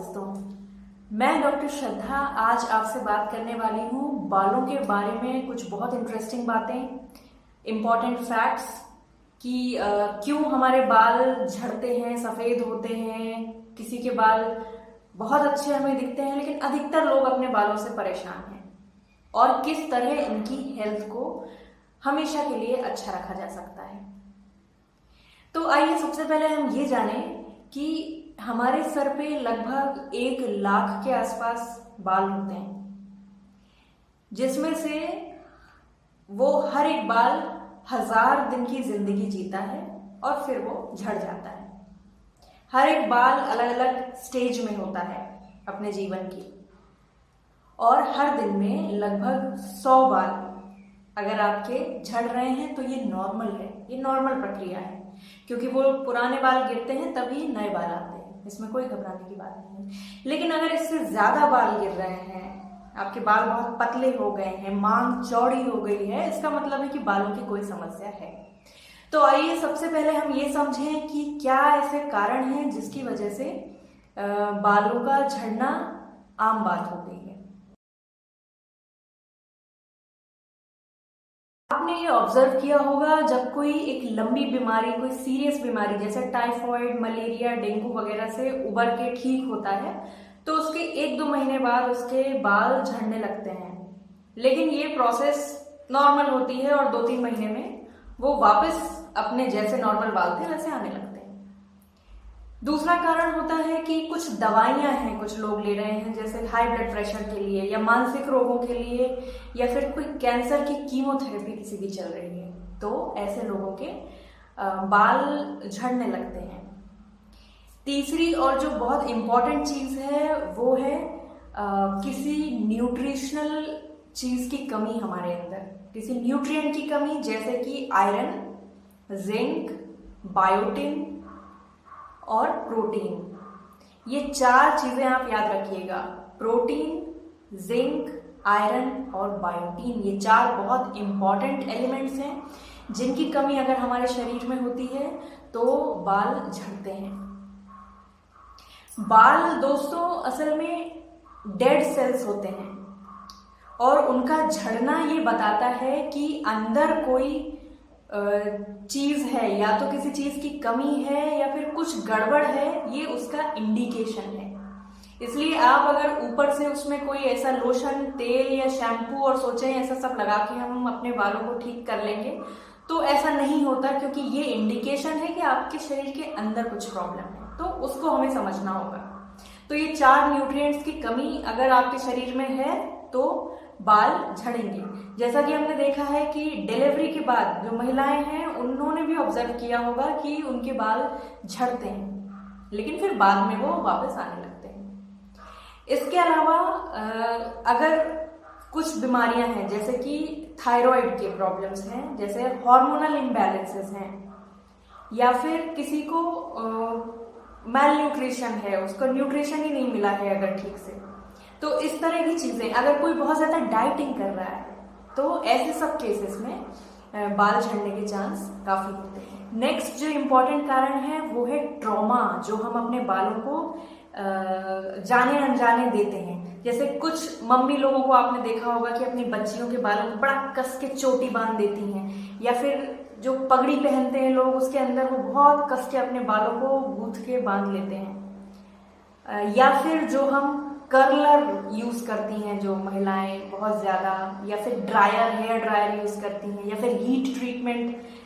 दोस्तों, मैं डॉक्टर श्रद्धा आज आपसे बात करने वाली हूँ बालों के बारे में। कुछ बहुत इंटरेस्टिंग बातें, इम्पॉर्टेंट फैक्ट्स कि क्यों हमारे बाल झड़ते हैं, सफ़ेद होते हैं। किसी के बाल बहुत अच्छे हमें दिखते हैं लेकिन अधिकतर लोग अपने बालों से परेशान हैं, और किस तरह इनकी हेल्थ को हमेशा के लिए अच्छा रखा जा सकता है। तो आइए सबसे पहले हम ये जानें कि हमारे सर पे लगभग 1 लाख के आसपास बाल होते हैं, जिसमें से वो हर एक बाल 1000 दिन की जिंदगी जीता है और फिर वो झड़ जाता है। हर एक बाल अलग अलग स्टेज में होता है अपने जीवन की, और हर दिन में लगभग 100 बाल अगर आपके झड़ रहे हैं तो ये नॉर्मल है, ये नॉर्मल प्रक्रिया है, क्योंकि वो पुराने बाल गिरते हैं तभी नए बाल आते हैं, इसमें कोई घबराने की बात नहीं है। लेकिन अगर इससे ज्यादा बाल गिर रहे हैं, आपके बाल बहुत पतले हो गए हैं, मांग चौड़ी हो गई है, इसका मतलब है कि बालों की कोई समस्या है। तो आइए सबसे पहले हम ये समझें कि क्या ऐसे कारण हैं जिसकी वजह से बालों का झड़ना आम बात हो गई है। आपने ये ऑब्जर्व किया होगा, जब कोई एक लंबी बीमारी, कोई सीरियस बीमारी जैसे टाइफॉइड, मलेरिया, डेंगू वगैरह से उबर के ठीक होता है तो उसके 1-2 महीने बाद उसके बाल झड़ने लगते हैं, लेकिन ये प्रोसेस नॉर्मल होती है और 2-3 महीने में वो वापस अपने जैसे नॉर्मल बाल थे वैसे आने लगते हैं। दूसरा कारण होता है कि कुछ दवाइयां हैं कुछ लोग ले रहे हैं, जैसे हाई ब्लड प्रेशर के लिए या मानसिक रोगों के लिए, या फिर कोई कैंसर की कीमोथेरेपी किसी की चल रही है, तो ऐसे लोगों के बाल झड़ने लगते हैं। तीसरी और जो बहुत इंपॉर्टेंट चीज है वो है किसी न्यूट्रिशनल चीज की कमी हमारे अंदर, किसी न्यूट्रिएंट की कमी, जैसे कि आयरन, जिंक, बायोटिन और प्रोटीन। ये 4 चीजें आप याद रखिएगा, प्रोटीन, जिंक, आयरन और बायोटीन। ये 4 बहुत इंपॉर्टेंट एलिमेंट्स हैं जिनकी कमी अगर हमारे शरीर में होती है तो बाल झड़ते हैं। बाल दोस्तों असल में डेड सेल्स होते हैं, और उनका झड़ना ये बताता है कि अंदर कोई चीज है, या तो किसी चीज की कमी है या फिर कुछ गड़बड़ है, ये उसका इंडिकेशन है। इसलिए आप अगर ऊपर से उसमें कोई ऐसा लोशन, तेल या शैम्पू और सोचें ऐसा सब लगा के हम अपने बालों को ठीक कर लेंगे, तो ऐसा नहीं होता, क्योंकि ये इंडिकेशन है कि आपके शरीर के अंदर कुछ प्रॉब्लम है, तो उसको हमें समझना होगा। तो ये 4 न्यूट्रिएंट्स की कमी अगर आपके शरीर में है तो बाल झड़ेंगे। जैसा कि हमने देखा है कि डिलीवरी के बाद जो महिलाएं हैं उन्होंने भी ऑब्जर्व किया होगा कि उनके बाल झड़ते हैं, लेकिन फिर बाद में वो वापस आने लगते हैं। इसके अलावा अगर कुछ बीमारियां हैं, जैसे कि थायराइड के प्रॉब्लम्स हैं, जैसे हार्मोनल इम्बैलेंसेस हैं, या फिर किसी को मैल न्यूट्रिशन है, उसको न्यूट्रिशन ही नहीं मिला है अगर ठीक से, तो इस तरह की चीजें, अगर कोई बहुत ज्यादा डाइटिंग कर रहा है, तो ऐसे सब केसेस में बाल झड़ने के चांस काफी होते हैं। नेक्स्ट जो इम्पोर्टेंट कारण है वो है ट्रॉमा, जो हम अपने बालों को जाने अनजाने देते हैं। जैसे कुछ मम्मी लोगों को आपने देखा होगा कि अपनी बच्चियों के बालों को बड़ा कस के चोटी बांध देती हैं, या फिर जो पगड़ी पहनते हैं लोग उसके अंदर वो बहुत कस के अपने बालों को गूंथ के बांध लेते हैं, या फिर जो हम कर्लर यूज करती हैं जो महिलाएं बहुत ज्यादा, या फिर ड्रायर, हेयर ड्रायर यूज करती हैं, या फिर हीट ट्रीटमेंट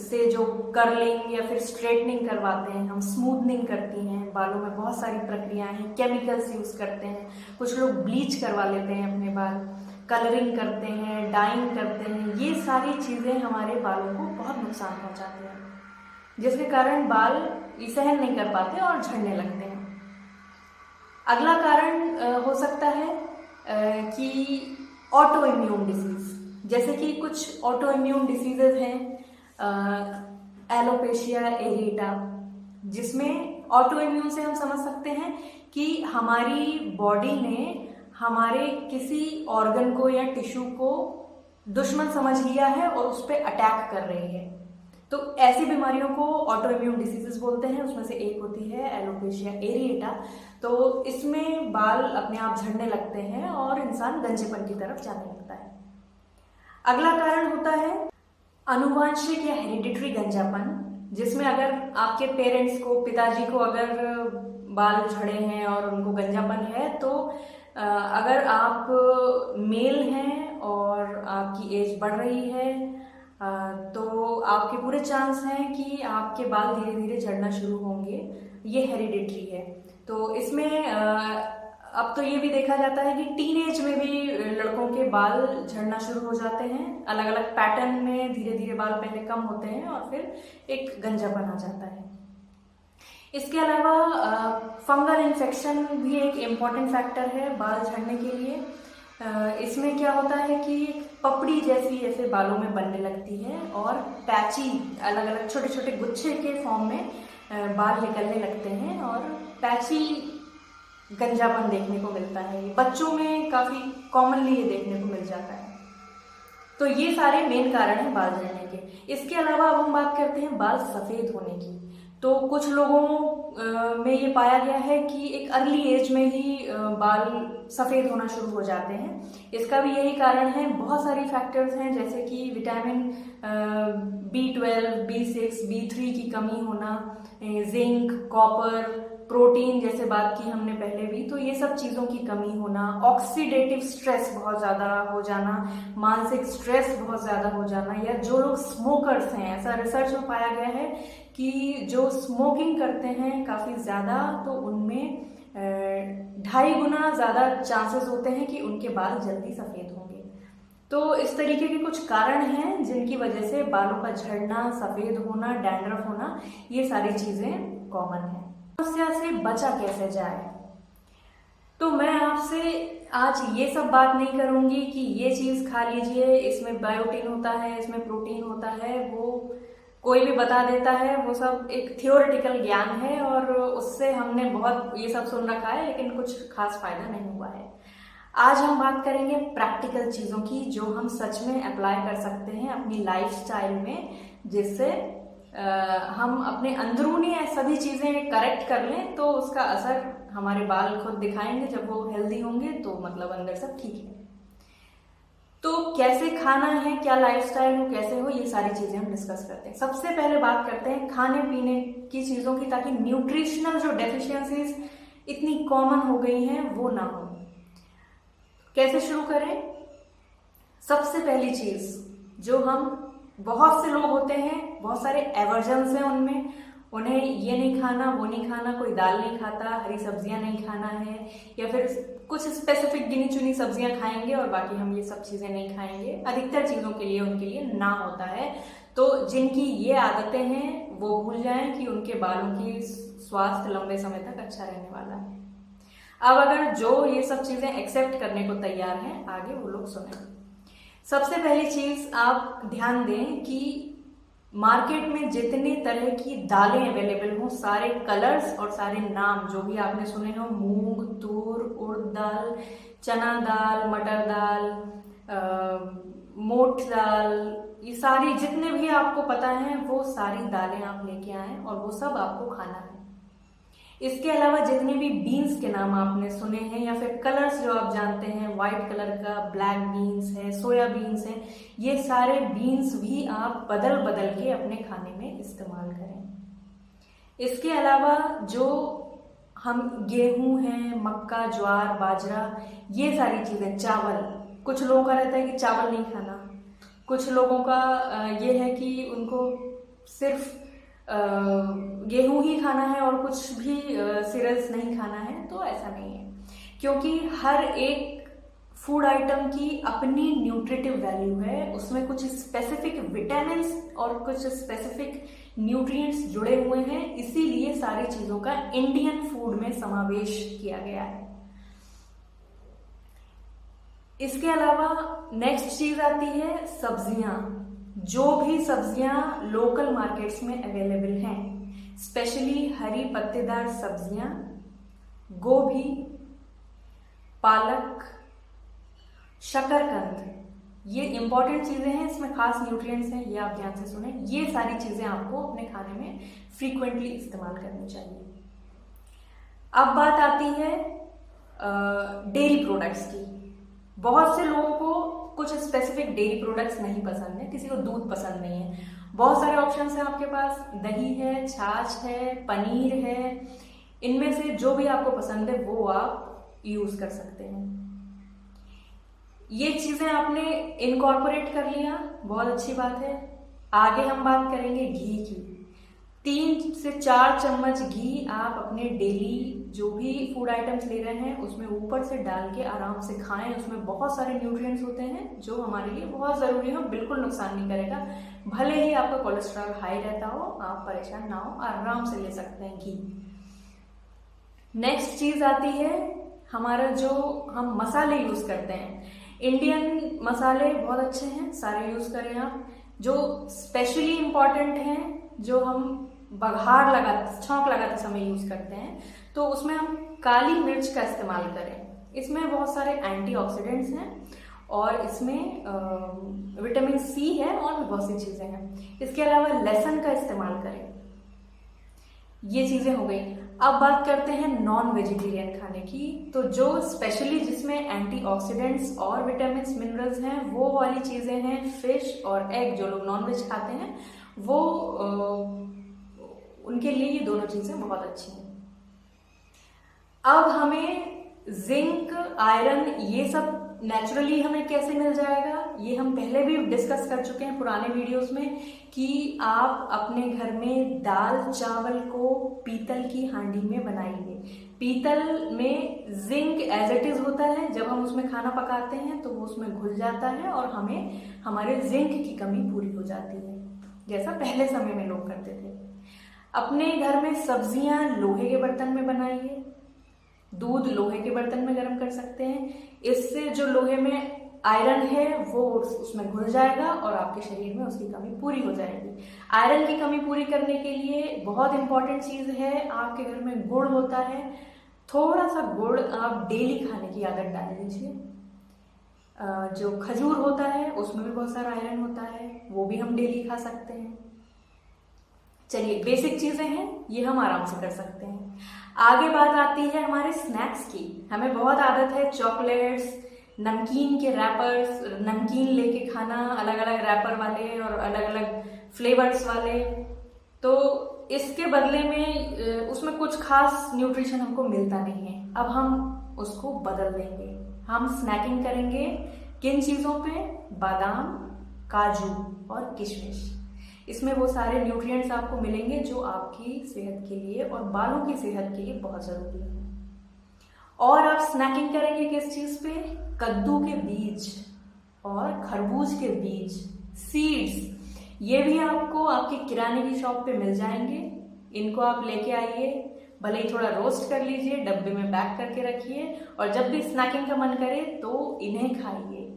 से जो कर्लिंग या फिर स्ट्रेटनिंग करवाते हैं, हम स्मूथनिंग करती हैं, बालों में बहुत सारी प्रक्रियाएं हैं, केमिकल्स यूज करते हैं, कुछ लोग ब्लीच करवा लेते हैं अपने बाल, कलरिंग करते हैं, डाइंग करते हैं। ये सारी चीजें हमारे बालों को बहुत नुकसान पहुंचाती हैं, जिसके कारण बाल सहन नहीं कर पाते और झड़ने लगते हैं। अगला कारण हो सकता है कि ऑटो इम्यून डिसीज, जैसे कि कुछ ऑटो इम्यून डिसीजेज हैं, एलोपेशिया एरिटा, जिसमें ऑटो इम्यून से हम समझ सकते हैं कि हमारी बॉडी ने हमारे किसी ऑर्गन को या टिश्यू को दुश्मन समझ लिया है और उस पर अटैक कर रही है। तो ऐसी बीमारियों को ऑटो इम्यून डिसीजेस बोलते हैं। उसमें से एक होती है एलोपेशिया एरिएटा। तो इसमें बाल अपने आप झड़ने लगते हैं और इंसान गंजेपन की तरफ जाने लगता है। अगला कारण होता है आनुवांशिक या हेरिडिटरी गंजापन, जिसमें अगर आपके पेरेंट्स को, पिताजी को अगर बाल झड़े हैं और उनको गंजापन है, तो अगर आप मेल हैं और आपकी एज बढ़ रही है तो आपके पूरे चांस हैं कि आपके बाल धीरे धीरे झड़ना शुरू होंगे। ये हेरिडिटरी है। तो इसमें अब तो ये भी देखा जाता है कि टीन एज में भी लड़कों के बाल झड़ना शुरू हो जाते हैं। अलग अलग पैटर्न में धीरे धीरे बाल पहले कम होते हैं और फिर एक गंजापन आ जाता है। इसके अलावा फंगल इन्फेक्शन भी एक इम्पॉर्टेंट फैक्टर है बाल झड़ने के लिए। इसमें क्या होता है कि पपड़ी जैसी ऐसे बालों में बनने लगती है और पैची, अलग अलग छोटे छोटे गुच्छे के फॉर्म में बाल निकलने लगते हैं और पैची गंजापन देखने को मिलता है। बच्चों में काफी कॉमनली ये देखने को मिल जाता है। तो ये सारे मेन कारण हैं बाल झड़ने के। इसके अलावा अब हम बात करते हैं बाल सफेद होने की। तो कुछ लोगों में ये पाया गया है कि एक अर्ली एज में ही बाल सफेद होना शुरू हो जाते हैं। इसका भी यही कारण है। बहुत सारी फैक्टर्स हैं, जैसे कि विटामिन B12, B6, B3 की कमी होना, जिंक, कॉपर, प्रोटीन जैसे बात की हमने पहले भी, तो ये सब चीजों की कमी होना, ऑक्सीडेटिव स्ट्रेस बहुत ज्यादा हो जाना, मानसिक स्ट्रेस बहुत ज्यादा हो जाना, या जो लोग स्मोकर्स हैं, ऐसा रिसर्च में पाया गया है कि जो स्मोकिंग करते हैं काफी ज्यादा, तो उनमें 2.5 गुना ज्यादा चांसेस होते हैं कि उनके बाल जल्दी सफेद होंगे। तो इस तरीके के कुछ कारण हैं जिनकी वजह से बालों का झड़ना, सफेद होना, डैंड्रफ होना, ये सारी चीजें कॉमन है। समस्या से बचा कैसे जाए, तो मैं आपसे आज ये सब बात नहीं करूंगी कि ये चीज खा लीजिए, इसमें बायोटिन होता है, इसमें प्रोटीन होता है, वो कोई भी बता देता है। वो सब एक थियोरेटिकल ज्ञान है और उससे हमने बहुत ये सब सुन रखा है, लेकिन कुछ खास फायदा नहीं हुआ है। आज हम बात करेंगे प्रैक्टिकल चीजों की जो हम सच में अप्लाई कर सकते हैं अपनी लाइफस्टाइल में, जिससे हम अपने अंदरूनी सभी चीजें करेक्ट कर लें तो उसका असर हमारे बाल खुद दिखाएंगे। जब वो हेल्दी होंगे तो मतलब अंदर सब ठीक है। तो कैसे खाना है, क्या लाइफस्टाइल हो, कैसे हो, ये सारी चीजें हम डिस्कस करते हैं। सबसे पहले बात करते हैं खाने पीने की चीजों की, ताकि न्यूट्रिशनल जो डेफिशिएंसीज इतनी कॉमन हो गई हैं वो ना हो। कैसे शुरू करें? सबसे पहली चीज जो हम, बहुत से लोग होते हैं, बहुत सारे एवर्जन्स हैं उनमें, उन्हें ये नहीं खाना, वो नहीं खाना, कोई दाल नहीं खाता, हरी सब्जियां नहीं खाना है, या फिर कुछ स्पेसिफिक गिनी चुनी सब्जियां खाएंगे और बाकी हम ये सब चीजें नहीं खाएंगे। अधिकतर चीजों के लिए उनके लिए ना होता है। तो जिनकी ये आदतें हैं वो भूल जाएं कि उनके बालों की स्वास्थ्य लंबे समय तक अच्छा रहने वाला है। अब अगर जो ये सब चीजें एक्सेप्ट करने को तैयार हैं, आगे वो लोग सुने। सबसे पहली चीज आप ध्यान दें कि मार्केट में जितने तरह की दालें अवेलेबल हों, सारे कलर्स और सारे नाम जो भी आपने सुने हो, मूंग, तूर, उड़द दाल, चना दाल, मटर दाल, मोठ दाल, ये सारी जितने भी आपको पता है वो सारी दालें आप लेके आए और वो सब आपको खाना है। इसके अलावा जितने भी बीन्स के नाम आपने सुने हैं या फिर कलर्स जो आप जानते हैं, व्हाइट कलर का ब्लैक बीन्स है, सोया बीन्स है, ये सारे बीन्स भी आप बदल बदल के अपने खाने में इस्तेमाल करें। इसके अलावा जो हम गेहूं है, मक्का, ज्वार, बाजरा, ये सारी चीजें, चावल, कुछ लोगों का रहता है कि चावल नहीं खाना, कुछ लोगों का ये है कि उनको सिर्फ गेहूं ही खाना है और कुछ भी सीरियल्स नहीं खाना है। तो ऐसा नहीं है, क्योंकि हर एक फूड आइटम की अपनी न्यूट्रिटिव वैल्यू है, उसमें कुछ स्पेसिफिक विटामिन्स और कुछ स्पेसिफिक न्यूट्रिएंट्स जुड़े हुए हैं, इसीलिए सारी चीजों का इंडियन फूड में समावेश किया गया है। इसके अलावा नेक्स्ट चीज आती है सब्जियां। जो भी सब्जियां लोकल मार्केट्स में अवेलेबल हैं, स्पेशली हरी पत्तेदार सब्जियां, गोभी, पालक, शकरकंद, ये इंपॉर्टेंट चीज़ें हैं, इसमें खास न्यूट्रिएंट्स हैं, ये आप ध्यान से सुने। ये सारी चीज़ें आपको अपने खाने में फ्रीक्वेंटली इस्तेमाल करनी चाहिए। अब बात आती है डेयरी प्रोडक्ट्स की। बहुत से लोगों को कुछ स्पेसिफिक डेयरी प्रोडक्ट्स नहीं पसंद है, किसी को दूध पसंद नहीं है। बहुत सारे ऑप्शंस हैं आपके पास, दही है, छाछ है, पनीर है। इनमें से जो भी आपको पसंद है वो आप यूज कर सकते हैं। ये चीजें आपने इनकॉर्पोरेट कर लिया, बहुत अच्छी बात है। आगे हम बात करेंगे घी की। 3 से 4 चम्मच घी आप अपने डेली जो भी फूड आइटम्स ले रहे हैं उसमें ऊपर से डाल के आराम से खाएं। उसमें बहुत सारे न्यूट्रिएंट्स होते हैं जो हमारे लिए बहुत जरूरी है, बिल्कुल नुकसान नहीं करेगा। भले ही आपका कोलेस्ट्रॉल हाई रहता हो, आप परेशान ना हो, आराम से ले सकते हैं घी। नेक्स्ट चीज आती है हमारा जो हम मसाले यूज करते हैं। इंडियन मसाले बहुत अच्छे हैं, सारे यूज करें आप। जो स्पेशली इंपॉर्टेंट हैं, जो हम बघार लगाते, छौंक लगाते समय यूज करते हैं, तो उसमें हम काली मिर्च का इस्तेमाल करें। इसमें बहुत सारे एंटीऑक्सीडेंट्स हैं और इसमें विटामिन सी है और भी बहुत सी चीजें हैं। इसके अलावा लहसुन का इस्तेमाल करें। ये चीजें हो गई। अब बात करते हैं नॉन वेजिटेरियन खाने की। तो जो स्पेशली जिसमें एंटीऑक्सीडेंट्स और विटामिन मिनरल्स हैं वो वाली चीजें हैं फिश और एग। जो लोग नॉन वेज खाते हैं वो उनके लिए ये दोनों चीजें बहुत अच्छी हैं। अब हमें जिंक, आयरन, ये सब नेचुरली हमें कैसे मिल जाएगा, ये हम पहले भी डिस्कस कर चुके हैं पुराने वीडियोस में कि आप अपने घर में दाल चावल को पीतल की हांडी में बनाइए। पीतल में जिंक एज इट इज होता है, जब हम उसमें खाना पकाते हैं तो वो उसमें घुल जाता है और हमें हमारे जिंक की कमी पूरी हो जाती है, जैसा पहले समय में लोग करते थे। अपने घर में सब्जियां लोहे के बर्तन में बनाइए, दूध लोहे के बर्तन में गर्म कर सकते हैं। इससे जो लोहे में आयरन है वो उसमें घुल जाएगा और आपके शरीर में उसकी कमी पूरी हो जाएगी। आयरन की कमी पूरी करने के लिए बहुत इंपॉर्टेंट चीज है, आपके घर में गुड़ होता है, थोड़ा सा गुड़ आप डेली खाने की आदत डाल लीजिए। जो खजूर होता है उसमें भी बहुत सारा आयरन होता है, वो भी हम डेली खा सकते हैं। चलिए, बेसिक चीजें हैं, ये हम आराम से कर सकते हैं। आगे बात आती है हमारे स्नैक्स की। हमें बहुत आदत है चॉकलेट्स, नमकीन के रैपर्स, नमकीन लेके खाना, अलग अलग रैपर वाले और अलग अलग फ्लेवर्स वाले। तो इसके बदले में उसमें कुछ खास न्यूट्रिशन हमको मिलता नहीं है। अब हम उसको बदल देंगे। हम स्नैकिंग करेंगे किन चीजों पे? बादाम, काजू और किशमिश। इसमें वो सारे न्यूट्रिएंट्स आपको मिलेंगे जो आपकी सेहत के लिए और बालों की सेहत के लिए बहुत जरूरी है। और आप स्नैकिंग करेंगे किस चीज पे? कद्दू के बीज और खरबूज के बीज, सीड्स। ये भी आपको आपके किराने की शॉप पे मिल जाएंगे। इनको आप लेके आइए, भले ही थोड़ा रोस्ट कर लीजिए, डब्बे में पैक करके रखिए और जब भी स्नैकिंग का मन करे तो इन्हें खाइए,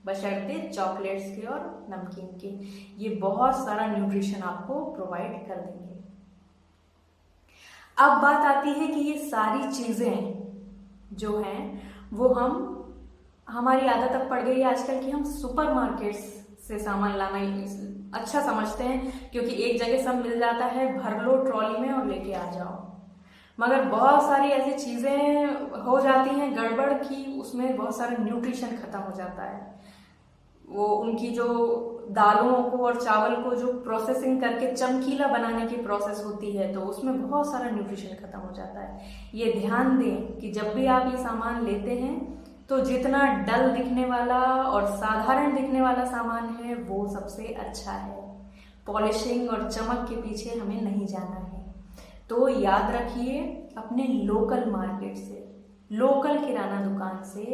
बशर्ते चॉकलेट्स के और नमकीन के। ये बहुत सारा न्यूट्रिशन आपको प्रोवाइड कर देंगे। अब बात आती है कि ये सारी चीजें जो हैं वो हमारी आदत अब पड़ गई है आजकल कि हम सुपरमार्केट्स से सामान लाना अच्छा समझते हैं, क्योंकि एक जगह सब मिल जाता है, भर लो ट्रॉली में और लेके आ जाओ। मगर बहुत सारी ऐसी चीजें हो जाती हैं गड़बड़ की उसमें बहुत सारा न्यूट्रिशन खत्म हो जाता है। वो उनकी जो दालों को और चावल को जो प्रोसेसिंग करके चमकीला बनाने की प्रोसेस होती है तो उसमें बहुत सारा न्यूट्रिशन खत्म हो जाता है। ये ध्यान दें कि जब भी आप ये सामान लेते हैं तो जितना डल दिखने वाला और साधारण दिखने वाला सामान है वो सबसे अच्छा है। पॉलिशिंग और चमक के पीछे हमें नहीं जाना है। तो याद रखिए, अपने लोकल मार्केट से, लोकल किराना दुकान से,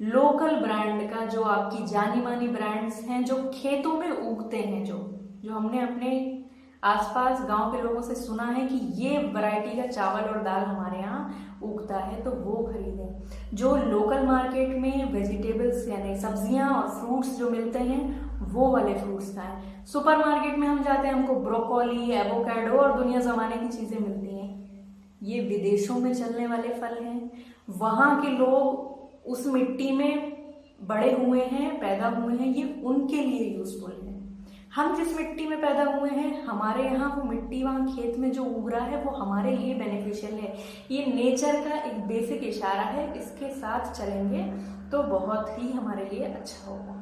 लोकल ब्रांड का, जो आपकी जानी मानी ब्रांड्स हैं जो खेतों में उगते हैं, जो हमने अपने आसपास गांव के लोगों से सुना है कि ये वैरायटी का चावल और दाल हमारे यहाँ उगता है, तो वो खरीदें। जो लोकल मार्केट में वेजिटेबल्स यानी सब्जियां और फ्रूट्स जो मिलते हैं वो वाले फ्रूट्स खाएं। सुपर मार्केट में हम जाते हैं, हमको ब्रोकोली, एवोकाडो और दुनिया जमाने की चीजें मिलती हैं। ये विदेशों में चलने वाले फल हैं। वहां के लोग उस मिट्टी में बड़े हुए हैं, पैदा हुए हैं, ये उनके लिए यूजफुल है। हम जिस मिट्टी में पैदा हुए हैं, हमारे यहाँ वो मिट्टी वहाँ खेत में जो उग रहा है वो हमारे लिए बेनिफिशियल है। ये नेचर का एक बेसिक इशारा है, इसके साथ चलेंगे तो बहुत ही हमारे लिए अच्छा होगा।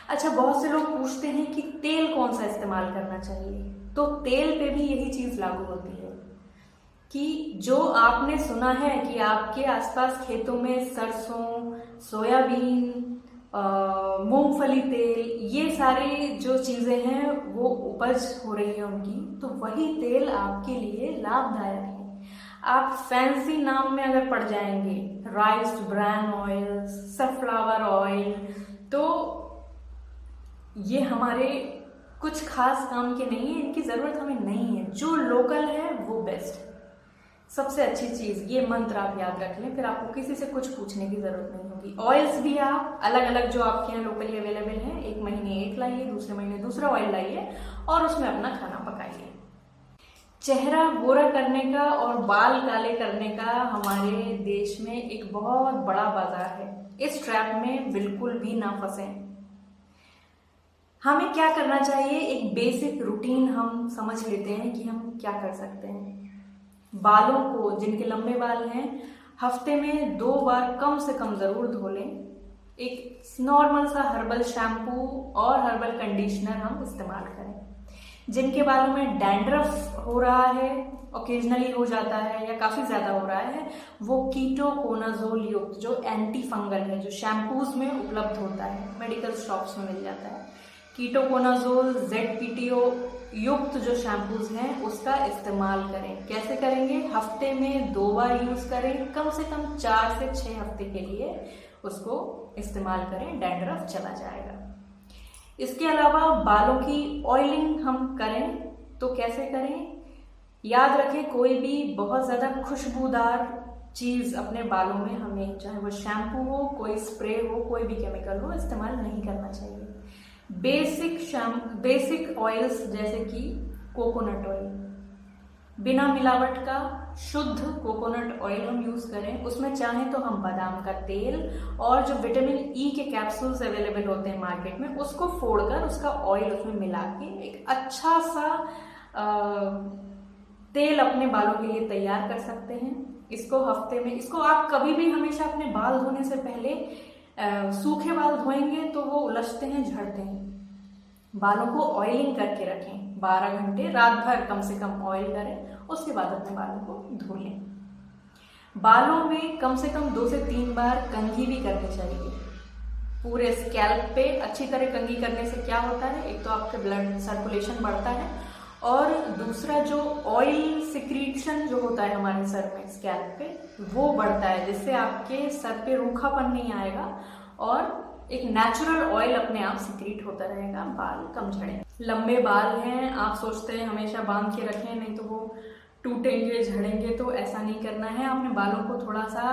अच्छा, बहुत से लोग पूछते हैं कि तेल कौन सा इस्तेमाल करना चाहिए, तो तेल पे भी यही चीज लागू होती है कि जो आपने सुना है कि आपके आसपास खेतों में सरसों, सोयाबीन, मूंगफली तेल, ये सारी जो चीजें हैं वो उपज हो रही है उनकी, तो वही तेल आपके लिए लाभदायक है। आप फैंसी नाम में अगर पड़ जाएंगे, rice bran oil, sunflower oil, तो ये हमारे कुछ खास काम के नहीं है, इनकी जरूरत हमें नहीं है। जो लोकल है वो बेस्ट है, सबसे अच्छी चीज। ये मंत्र आप याद रख लें, फिर आपको किसी से कुछ पूछने की जरूरत नहीं होगी। ऑयल्स भी आप अलग अलग जो आपके यहाँ लोकली अवेलेबल है, एक महीने एक लाइए, दूसरे महीने दूसरा ऑयल लाइए और उसमें अपना खाना पकाइए। चेहरा गोरा करने का और बाल काले करने का हमारे देश में एक बहुत बड़ा बाजार है। इस ट्रैप में बिल्कुल भी ना फंसें। हमें क्या करना चाहिए, एक बेसिक रूटीन हम समझ लेते हैं कि हम क्या कर सकते हैं। बालों को, जिनके लंबे बाल हैं, हफ्ते में 2 बार कम से कम जरूर धो लें। एक नॉर्मल सा हर्बल शैम्पू और हर्बल कंडीशनर हम इस्तेमाल करें। जिनके बालों में डैंड्रफ हो रहा है, ओकेजनली हो जाता है या काफी ज्यादा हो रहा है, वो कीटोकोनाजोल युक्त जो एंटी फंगल है, जो शैम्पूज में उपलब्ध होता है, मेडिकल शॉप्स में मिल जाता है, कीटोकोनाजोल ZPTO युक्त जो शैम्पूज हैं उसका इस्तेमाल करें। कैसे करेंगे, हफ्ते में 2 बार यूज करें, कम से कम 4 से 6 हफ्ते के लिए उसको इस्तेमाल करें, डैंड्रफ चला जाएगा। इसके अलावा बालों की ऑयलिंग हम करें तो कैसे करें, याद रखें कोई भी बहुत ज्यादा खुशबूदार चीज अपने बालों में हमें, चाहे वो शैम्पू हो, कोई स्प्रे हो, कोई भी केमिकल हो, इस्तेमाल नहीं करना चाहिए। बेसिक ऑयल्स जैसे कि कोकोनट ऑयल, बिना मिलावट का शुद्ध कोकोनट ऑयल हम यूज करें। उसमें चाहे तो हम बादाम का तेल और जो विटामिन ई के कैप्सूल्स अवेलेबल होते हैं मार्केट में, उसको फोड़कर उसका ऑयल उसमें मिला के एक अच्छा सा तेल अपने बालों के लिए तैयार कर सकते हैं। इसको हफ्ते में, इसको आप कभी भी हमेशा अपने बाल धोने से पहले सूखे बाल धोएंगे तो वो उलझते हैं, झड़ते हैं। बालों को ऑयलिंग करके रखें, 12 घंटे रात भर कम से कम ऑयल करें, उसके बाद अपने बालों को धो लें। बालों में कम से कम 2 से 3 बार कंघी भी करनी चाहिए। पूरे स्कैल्प पे अच्छी तरह कंघी करने से क्या होता है, एक तो आपके ब्लड सर्कुलेशन बढ़ता है और दूसरा जो ऑयल सिक्रीशन जो होता है हमारे सर में, स्कैल्प पे, वो बढ़ता है, जिससे आपके सर पे रूखापन नहीं आएगा और एक नेचुरल ऑयल अपने आप सिक्रीट होता रहेगा, बाल कम झड़ेंगे। लंबे बाल हैं, आप सोचते हैं हमेशा बांध के रखें नहीं तो वो टूटेंगे, झड़ेंगे, तो ऐसा नहीं करना है। अपने बालों को थोड़ा सा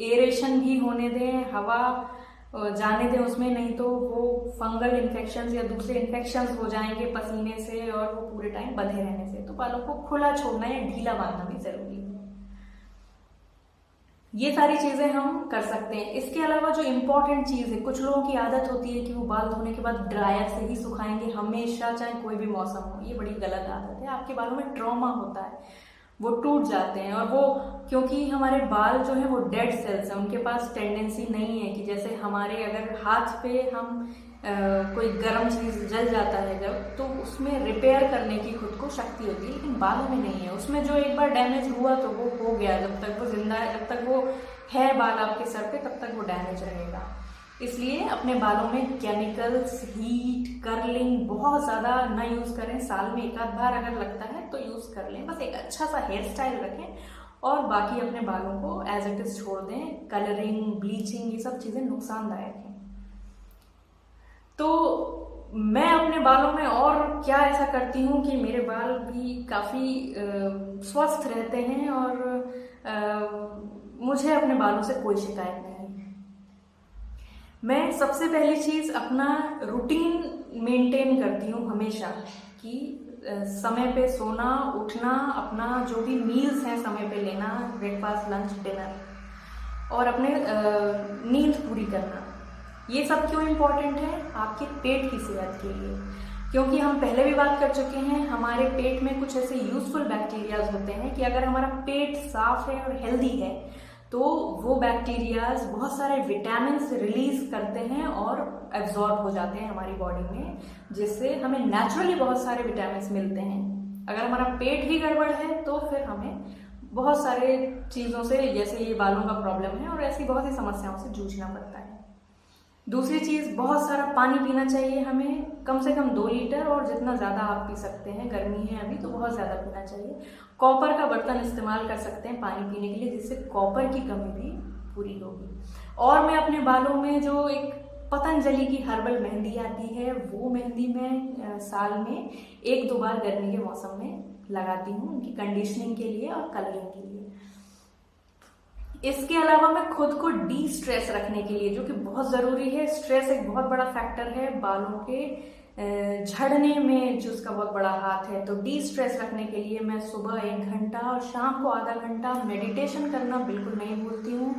एरेशन भी होने दें, हवा जाने दें उसमें, नहीं तो वो फंगल इन्फेक्शंस या दूसरे इन्फेक्शंस हो जाएंगे पसीने से और वो पूरे टाइम बंधे रहने से। तो बालों को खुला छोड़ना या ढीला बांधना भी जरूरी है। ये सारी चीजें हम कर सकते हैं। इसके अलावा जो इम्पोर्टेंट चीज है, कुछ लोगों की आदत होती है कि वो बाल धोने के बाद ड्रायर से ही सुखाएंगे हमेशा, चाहे कोई भी मौसम हो। ये बड़ी गलत आदत है। आपके बालों में ट्रॉमा होता है, वो टूट जाते हैं, और वो क्योंकि हमारे बाल जो है वो डेड सेल्स हैं, उनके पास टेंडेंसी नहीं है कि जैसे हमारे अगर हाथ पे हम कोई गर्म चीज जल जाता है जब, तो उसमें रिपेयर करने की खुद को शक्ति होती है, लेकिन बालों में नहीं है। उसमें जो एक बार डैमेज हुआ तो वो हो गया, जब तक वो जिंदा है, जब तक वो है बाल आपके सर पे, तब तक वो डैमेज रहेगा। इसलिए अपने बालों में केमिकल्स, हीट, कर्लिंग बहुत ज्यादा ना यूज करें। साल में एक आध बार अगर लगता है तो यूज कर लें, बस एक अच्छा सा हेयर स्टाइल रखें और बाकी अपने बालों को एज इट इज छोड़ दें। कलरिंग, ब्लीचिंग, ये सब चीजें नुकसानदायक हैं। तो मैं अपने बालों में और क्या ऐसा करती हूँ कि मेरे बाल भी काफी स्वस्थ रहते हैं और मुझे अपने बालों से कोई शिकायत नहीं है। मैं सबसे पहली चीज अपना रूटीन मेंटेन करती हूँ हमेशा, कि समय पे सोना, उठना, अपना जो भी मील्स हैं समय पे लेना, ब्रेकफास्ट, लंच, डिनर, और अपने नींद पूरी करना। ये सब क्यों इम्पोर्टेंट है? आपके पेट की सेहत के लिए, क्योंकि हम पहले भी बात कर चुके हैं, हमारे पेट में कुछ ऐसे यूजफुल बैक्टीरियाज होते हैं कि अगर हमारा पेट साफ है और हेल्दी है तो वो बैक्टीरियाज बहुत सारे विटामिन रिलीज करते हैं और एब्जॉर्ब हो जाते हैं हमारी बॉडी में, जिससे हमें नेचुरली बहुत सारे विटामिन मिलते हैं। अगर हमारा पेट ही गड़बड़ है तो फिर हमें बहुत सारे चीज़ों से, जैसे ये बालों का प्रॉब्लम है और ऐसी बहुत सी समस्याओं से जूझना पड़ता है। दूसरी चीज़, बहुत सारा पानी पीना चाहिए हमें, कम से कम 2 लीटर, और जितना ज़्यादा आप पी सकते हैं, गर्मी है अभी तो बहुत ज़्यादा पीना चाहिए। कॉपर का बर्तन इस्तेमाल कर सकते हैं पानी पीने के लिए, जिससे कॉपर की कमी भी पूरी होगी। और मैं अपने बालों में जो एक पतंजलि की हर्बल मेहंदी आती है, वो मेहंदी मैं साल में 1-2 बार गर्मी के मौसम में लगाती हूँ, उनकी कंडीशनिंग के लिए और कलरिंग के लिए। इसके अलावा मैं खुद को डी स्ट्रेस रखने के लिए, जो कि बहुत ज़रूरी है, स्ट्रेस एक बहुत बड़ा फैक्टर है बालों के झड़ने में, जो उसका बहुत बड़ा हाथ है। तो डी स्ट्रेस रखने के लिए मैं सुबह 1 घंटा और शाम को आधा घंटा मेडिटेशन करना बिल्कुल नहीं भूलती हूँ।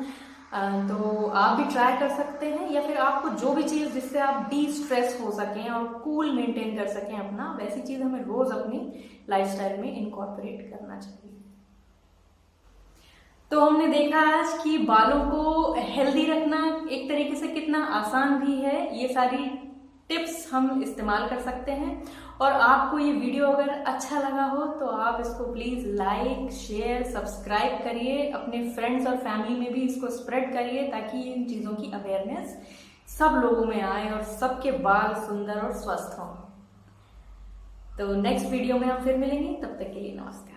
तो आप भी ट्राई कर सकते हैं, या फिर आपको जो भी चीज़ जिससे आप डी स्ट्रेस हो सकें और कूल मेंटेन कर सकें अपना, वैसी चीज़ हमें रोज़ अपनी लाइफस्टाइल में इनकॉर्पोरेट करना चाहिए। तो हमने देखा आज कि बालों को हेल्दी रखना एक तरीके से कितना आसान भी है। ये सारी टिप्स हम इस्तेमाल कर सकते हैं। और आपको ये वीडियो अगर अच्छा लगा हो तो आप इसको प्लीज़ लाइक, शेयर, सब्सक्राइब करिए, अपने फ्रेंड्स और फैमिली में भी इसको स्प्रेड करिए, ताकि इन चीज़ों की अवेयरनेस सब लोगों में आए और सबके बाल सुंदर और स्वस्थ हों। तो नेक्स्ट वीडियो में हम फिर मिलेंगे, तब तक के लिए नमस्कार।